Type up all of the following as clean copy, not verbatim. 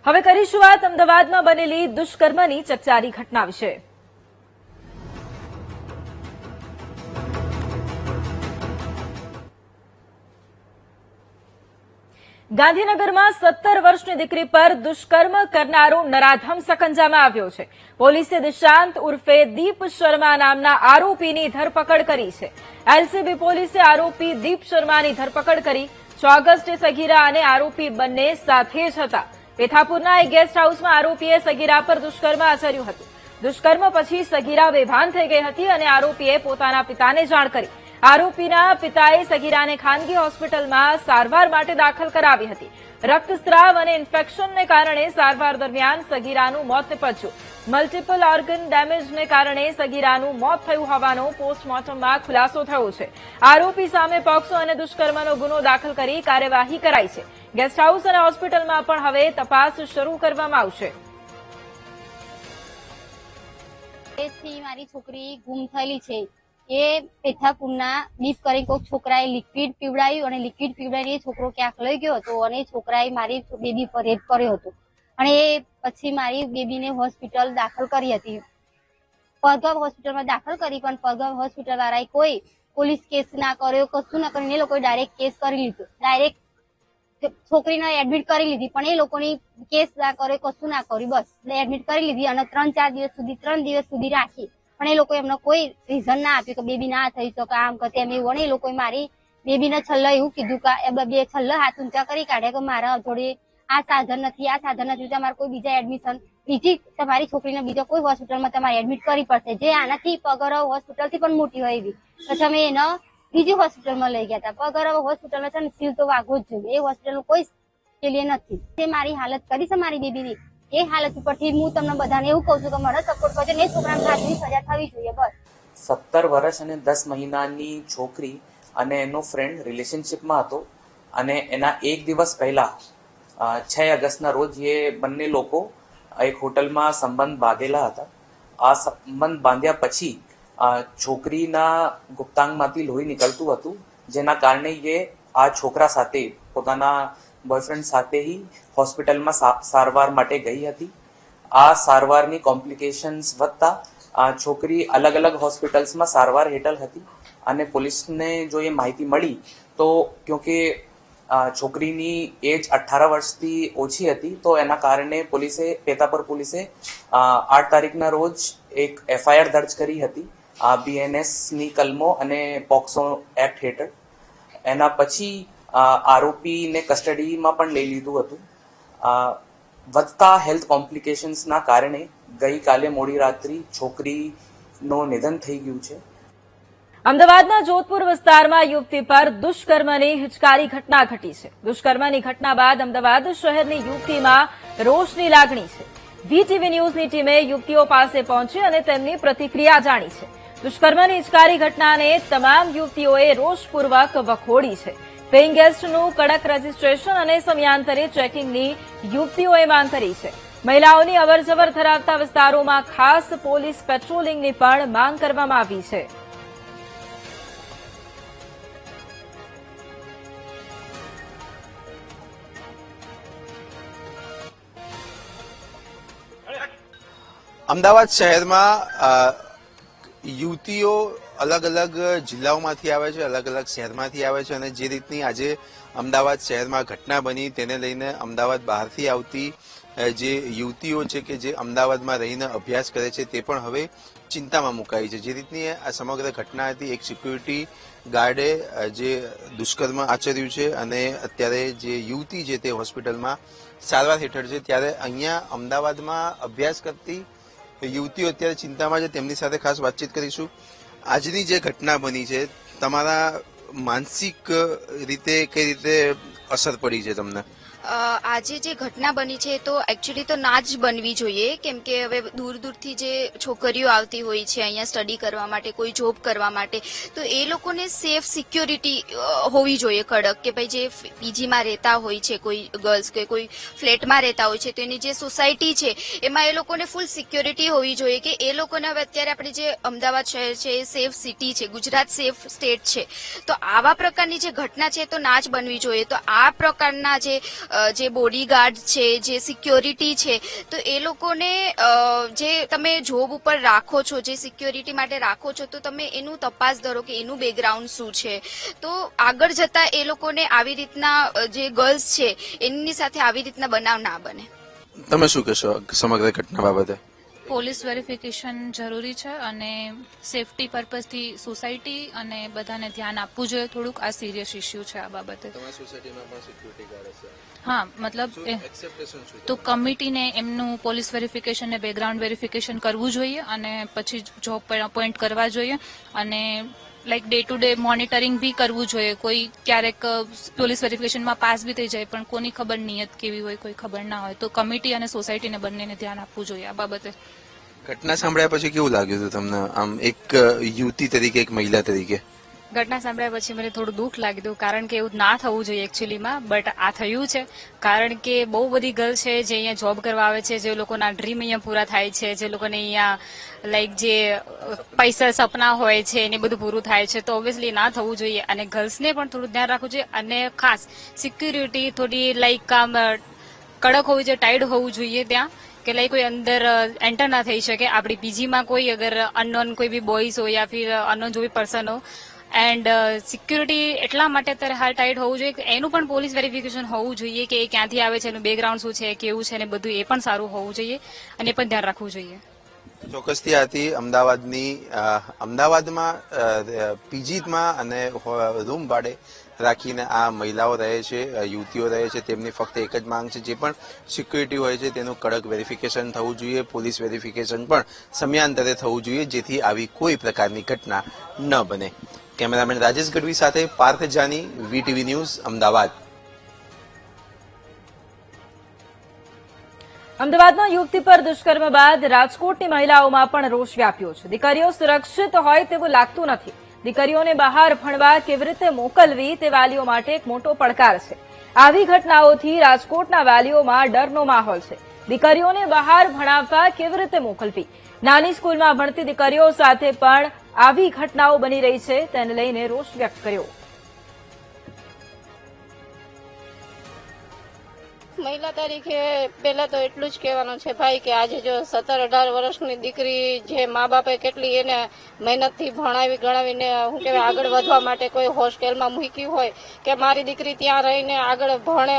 હવે કરીશું વાત અમદાવાદમાં બનેલી દુષ્કર્મની ચકચારી ઘટના વિશે। ગાંધીનગરમાં 17 વર્ષની દીકરી પર દુષ્કર્મ કરનારો નરાધમ સકંજામાં આવ્યો છે। પોલીસે દિશાંત ઉર્ફે દીપ શર્મા નામના આરોપીની ધરપકડ કરી છે। એલસીબી પોલીસે આરોપી દીપ શર્માની ધરપકડ કરી। 6 ઓગસ્ટે સગીરા અને આરોપી બંને સાથે જ હતા। પેથાપુરના એક ગેસ્ટ હાઉસમાં આરોપીએ સગીરા પર દુષ્કર્મ આચર્યું હતું। દુષ્કર્મ પછી સગીરા બેભાન થઈ ગઈ હતી અને આરોપીએ પોતાના પિતાને જાણ કરી। આરોપીના પિતાએ સગીરાને ખાનગી હોસ્પિટલમાં સારવાર માટે દાખલ કરાવી હતી। રક્તસ્રાવ અને ઇન્ફેક્શનને કારણે સારવાર દરમિયાન સગીરાનું મોત નીપજ્યું। મલ્ટીપલ ઓર્ગન ડેમેજને કારણે સગીરાનું મોત થયું હોવાનો પોસ્ટમોર્ટમમાં ખુલાસો થયો છે। આરોપી સામે પોક્સો અને દુષ્કર્મનો ગુનો દાખલ કરી કાર્યવાહી કરાઈ છે। ગેસ્ટ હાઉસ અને હોસ્પિટલમાં પણ હવે તપાસ શરૂ કરવામાં આવશે। મારી છોકરી ગુમ થયેલી છે એ પેથાપુરના દીપ કરી કોઈક છોકરાએ લિક્વિડ પીવડાવ્યું અને લિક્વિડ પીવડાવીને એ છોકરો ક્યાંક લઈ ગયો હતો અને છોકરાએ મારી બેબી પર રેપ કર્યો હતો અને એ પછી મારી બેબીને હોસ્પિટલ દાખલ કરી હતી। પરગામ હોસ્પિટલમાં દાખલ કરી પણ પરગામ હોસ્પિટલ વાળાએ કોઈ પોલીસ કેસ ના કર્યો, કશું ના કરીને એ લોકોએ ડાયરેક્ટ કેસ કરી લીધો। ડાયરેક્ટ છોકરીને એડમિટ કરી લીધી પણ એ લોકોની કેસ ના કર્યો, કશું ના કર્યું, બસ એડમિટ કરી લીધી અને 3 દિવસ સુધી રાખી પણ એ લોકો એમને કોઈ રીઝન ના આપ્યું કે બેબી ના થઈ શકે, આમ કે તેમ એવું। અને એ લોકોએ મારી બેબીને છેલ્લે એવું કીધું કે છેલ્લે હાથ ઊંચા કરી કાઢે કે મારા જોડે આ સાધન નથી, તમારે કોઈ બીજા એડમિશન બીજી તમારી છોકરીને બીજા કોઈ હોસ્પિટલમાં તમારે એડમિટ કરવી પડશે, જે આનાથી પગરવ હોસ્પિટલથી પણ મોટી હોય એવી। પછી અમે એને બીજી હોસ્પિટલમાં લઈ ગયા હતા। પગરવ હોસ્પિટલમાં છે ને સીલ તો વાગવો જ જોઈએ, એ હોસ્પિટલનું કોઈ પેલી નથી। તે મારી હાલત કરી છે મારી બેબીની, એ હાલત ઉપરથી હું તમને બધાને એવું કહું છું કે મને સપોર્ટ કરજો ને એ છોકરાને ફાંસીની સજા થવી જોઈએ બસ। 17 વર્ષ અને 10 મહિનાની છોકરી અને એનો ફ્રેન્ડ રિલેશનશિપમાં હતો અને એના એક દિવસ પહેલા 6 ઓગસ્ટના રોજ એ બંને લોકો એક હોટલમાં સંબંધ બાંધેલા હતા। આ સંબંધ બાંધ્યા પછી છોકરીના ગુપ્તાંગમાંથી લોહી નીકળતું હતું, જેના કારણે એ આ છોકરા સાથે પોતાના બોયફ્રેન્ડ સાથે હોસ્પિટલમાં સારવાર માટે ગઈ હતી। આ સારવારની કોમ્પ્લિકેશન્સ વધતા છોકરી અલગ અલગ હોસ્પિટલ્સમાં સારવાર હેઠળ હતી અને પોલીસને જો એ માહિતી મળી તો ક્યોંકિ છોકરીની એજ 18 વર્ષથી ઓછી હતી તો એના કારણે પેથાપુર પોલીસે 8 તારીખના રોજ એક FIR દર્જ કરી હતી BNS ની કલમો અને પોક્સો એક્ટ હેઠળ। એના પછી આરોપીને કસ્ટડીમાં પણ લઈ લીધું હતું। વધતા હેલ્થ કોમ્પ્લિકેશન્સના કારણે ગઈકાલે મોડી રાત્રિ છોકરીનું નિધન થઈ ગયું છે। અમદાવાદના જોધપુર વિસ્તારમાં યુવતી પર દુષ્કર્મની હિચકારી ઘટના ઘટી છે। દુષ્કર્મની ઘટના બાદ અમદાવાદ શહેરની યુવતીમાં રોષની લાગણી છે। VTV ન્યૂઝની ટીમે યુવતીઓ પાસે પહોંચી અને તેમની પ્રતિક્રિયા જાણી છે। દુષ્કર્મની હિચકારી ઘટનાને તમામ યુવતીઓએ રોષપૂર્વક વખોડી છે। પેઇંગ ગેસ્ટનું કડક રજીસ્ટ્રેશન અને સમયાંતરે ચેકિંગની યુવતીઓએ માંગ કરી છે। મહિલાઓની અવરજવર ધરાવતા વિસ્તારોમાં ખાસ પોલીસ પેટ્રોલિંગની પણ માંગ કરવામાં આવી છે। અમદાવાદ શહેરમાં યુવતીઓ અલગ અલગ જિલ્લાઓમાંથી આવે છે, અલગ અલગ શહેરમાંથી આવે છે અને જે રીતની આજે અમદાવાદ શહેરમાં ઘટના બની તેને લઈને અમદાવાદ બહારથી આવતી જે યુવતીઓ છે કે જે અમદાવાદમાં રહીને અભ્યાસ કરે છે તે પણ હવે ચિંતામાં મુકાઈ છે। જે રીતની આ સમગ્ર ઘટના હતી, એક સિક્યુરિટી ગાર્ડે જે દુષ્કર્મ આચર્યું છે અને અત્યારે જે યુવતી છે તે હોસ્પિટલમાં સારવાર હેઠળ છે, ત્યારે અહીંયા અમદાવાદમાં અભ્યાસ કરતી યુવતીઓ અત્યારે ચિંતામાં છે। તેમની સાથે ખાસ વાતચીત કરીશું। આજની જે ઘટના બની છે તમારા માનસિક રીતે કઈ રીતે અસર પડી છે તમને? આજે જે ઘટના બની છે તો એકચ્યુઅલી તો ના જ બનવી જોઈએ, કેમ કે હવે દૂર દૂરથી જે છોકરીઓ આવતી હોય છે અહીંયા સ્ટડી કરવા માટે, કોઈ જોબ કરવા માટે, તો એ લોકોને સેફ સિક્યોરિટી હોવી જોઈએ કડક, કે ભાઈ જે પીજીમાં રહેતા હોય છે કોઈ ગર્લ્સ કે કોઈ ફ્લેટમાં રહેતા હોય છે તો એની જે સોસાયટી છે એમાં એ લોકોને ફૂલ સિક્યોરિટી હોવી જોઈએ કે એ લોકોને હવે અત્યારે આપણે જે અમદાવાદ શહેર છે એ સેફ સિટી છે, ગુજરાત સેફ સ્ટેટ છે, તો આવા પ્રકારની જે ઘટના છે તો ના જ બનવી જોઈએ। તો આ પ્રકારના જે જે બોડીગાર્ડ છે, જે સિક્યોરિટી છે, તો એ લોકોને જે તમે જોબ ઉપર રાખો છો, જે સિક્યોરિટી માટે રાખો છો, તો તમે એનું તપાસ ધરો કે એનું બેકગ્રાઉન્ડ શું છે. તો આગળ જતા એ લોકોને આવી રીતના જે ગર્લ્સ છે એની સાથે આવી રીતના બનાવ ના બને. તમે શું કહેશો સમગ્ર ઘટના બાબતે? પોલીસ વેરિફિકેશન જરૂરી છે અને સેફટી પર્પઝથી સોસાયટી અને બધાને ધ્યાન આપવું જોઈએ થોડુંક. આ સિરિયસ ઇસ્યુ છે આ બાબતે. હા, મતલબ તો કમિટીને એમનું પોલીસ વેરિફિકેશન ને બેકગ્રાઉન્ડ વેરિફિકેશન કરવું જોઈએ અને પછી જોબ પર અપોઇન્ટ કરવા જોઈએ અને like day to day monitoring બી કરવું જોઈએ. કોઈ ક્યારેક પોલીસ વેરિફિકેશનમાં પાસ બી થઈ જાય પણ કોની ખબર નિયત કેવી હોય, કોઈ ખબર ના હોય. તો કમિટી અને સોસાયટીને બંનેને ધ્યાન આપવું જોઈએ આ બાબતે. ઘટના સાંભળ્યા પછી કેવું લાગ્યું હતું તમને, આમ એક યુવતી તરીકે, એક મહિલા તરીકે? ઘટના સાંભળ્યા પછી મને થોડું દુઃખ લાગ્યું હતું કારણ કે એવું ના થવું જોઈએ એકચ્યુઅલીમાં, બટ આ થયું છે. કારણ કે બહુ બધી ગર્લ છે જે અહીંયા જોબ કરવા આવે છે, જે લોકોના ડ્રીમ અહીંયા પૂરા થાય છે, જે લોકોને અહીંયા લાઈક જે પૈસા સપના હોય છે એને બધું પૂરું થાય છે. તો ઓબ્વિયસલી ના થવું જોઈએ અને ગર્લ્સને પણ થોડું ધ્યાન રાખવું જોઈએ અને ખાસ સિક્યુરિટી થોડી લાઈક આમ કડક હોવી જોઈએ, ટાઈટ હોવું જોઈએ ત્યાં કે લાઈક કોઈ અંદર એન્ટર ના થઈ શકે. આપણી પીજીમાં કોઈ અગર અનનોન કોઈ બી બોયઝ હોય યા ફિર અનનોન જો બી પર્સન હો, એન્ડ સિક્યુરિટી એટલા માટે અત્યારે હાલ ટાઈટ હોવું જોઈએ કે એનું પણ પોલીસ વેરિફિકેશન હોવું જોઈએ કે એ ક્યાંથી આવે છે, એનું બેકગ્રાઉન્ડ શું છે, કેવું છે, ને બધું એ પણ સારું હોવું જોઈએ અને એ પણ ધ્યાન રાખવું જોઈએ. ચોક્કસથી હતી અમદાવાદમાં પીજીમાં અને રૂમ ભાડે રાખીને આ મહિલાઓ રહે છે, યુવતીઓ રહે છે. તેમની ફક્ત એક જ માંગ છે, જે પણ સિક્યુરિટી હોય છે તેનું કડક વેરિફિકેશન થવું જોઈએ, પોલીસ વેરિફિકેશન પણ સમયાંતરે થવું જોઈએ, જેથી આવી કોઈ પ્રકારની ઘટના ન બને. કેમેરામેન રાજેશ ગઢવી સાથે પાર્થ જાની, વીટીવી ન્યૂઝ, અમદાવાદ. અમદાવાદમાં યુવતી પર દુષ્કર્મ બાદ રાજકોટની મહિલાઓમાં પણ રોષ વ્યાપ્યો છે. દીકરીઓ સુરક્ષિત હોય તેવું લાગતું નથી. દીકરીઓને બહાર ભણવા કેવી રીતે મોકલવી તે વાલીઓ માટે એક મોટો પડકાર છે. આવી ઘટનાઓથી રાજકોટના વાલીઓમાં ડરનો માહોલ છે. દીકરીઓને બહાર ભણાવવા કેવી રીતે મોકલવી? નાની સ્કૂલમાં ભણતી દીકરીઓ સાથે પણ આવી ઘટનાઓ બની રહી છે, તેને લઈને રોષ વ્યક્ત કર્યો. મહિલા તરીકે પહેલા તો એટલું જ કહેવાનું છે ભાઈ કે આજે જો 17-18 વર્ષની દીકરી જે મા બાપે કેટલી એને મહેનતથી ભણાવી ગણાવીને હું કહેવાય આગળ વધવા માટે કોઈ હોસ્ટેલમાં મૂકી હોય કે મારી દીકરી ત્યાં રહીને આગળ ભણે,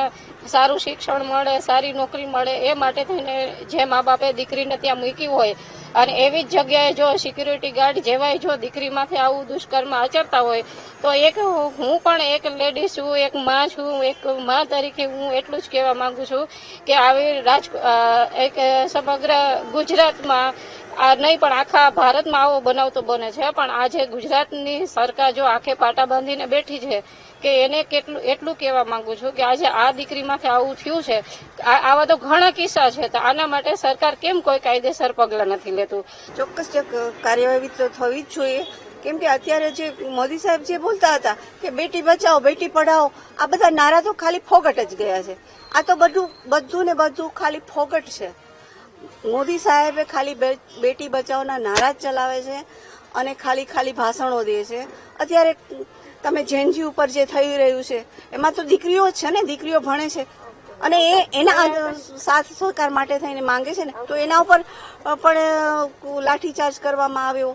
સારું શિક્ષણ મળે, સારી નોકરી મળે, એ માટે થઈને જે મા બાપે દીકરીને ત્યાં મૂકી હોય અને એવી જ જગ્યાએ જો સિક્યુરિટી ગાર્ડ જેવાય જો દીકરીમાંથી આવું દુષ્કર્મ આચરતા હોય તો એક હું પણ એક લેડી છું, એક માં છું, એક માં તરીકે હું એટલું જ કહેવા માંગુ છું કે આવી એક સમગ્ર ગુજરાતમાં આ નહીં પણ આખા ભારતમાં આવો બનાવ તો બને છે, પણ આજે ગુજરાતની સરકાર જો આંખે પાટા બાંધીને બેઠી છે કે એને એટલું કહેવા માંગુ છું કે આજે આ દીકરીમાંથી આવું થયું છે. આવા તો ઘણા કિસ્સા છે, તો આના માટે સરકાર કેમ કોઈ કાયદેસર પગલાં નથી લેતું? ચોક્કસ કાર્યવાહી તો થવી જ જોઈએ, કેમ કે અત્યારે જે મોદી સાહેબ જે બોલતા હતા કે બેટી બચાવો બેટી પઢાઓ, આ બધા નારા તો ખાલી ફોગટ જ ગયા છે. આ તો બધું ને બધું ખાલી ફોગટ છે. મોદી સાહેબે ખાલી બેટી બચાવોના નારા જ ચલાવે છે અને ખાલી ભાષણો દે છે. અત્યારે તમે જેનજી ઉપર જે થઈ રહ્યું છે એમાં તો દીકરીઓ જ છે ને, દીકરીઓ ભણે છે અને એના સાથ સહકાર માટે થઈને માંગે છે ને, તો એના ઉપર પણ લાઠીચાર્જ કરવામાં આવ્યો,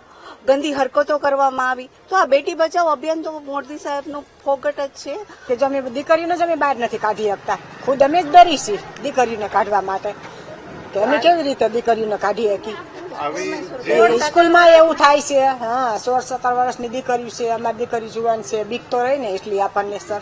ગંદી હરકતો કરવામાં આવી. તો આ બેટી બચાવો અભિયાન તો મોદી સાહેબનું ફોગટ જ છે કે જો અમે દીકરીઓને જ અમે બહાર નથી કાઢી શકતા. ખુદ અમે જ ડરી છીએ દીકરીઓને કાઢવા માટે કે અમે કેવી રીતે દીકરીઓને કાઢી શકી. સ્કૂલમાં એવું થાય છે. હા, 16-17 વર્ષની દીકરીઓ છે, અમારી દીકરી જુવાન છે, બીક તો રહી ને એટલી આપણને સર.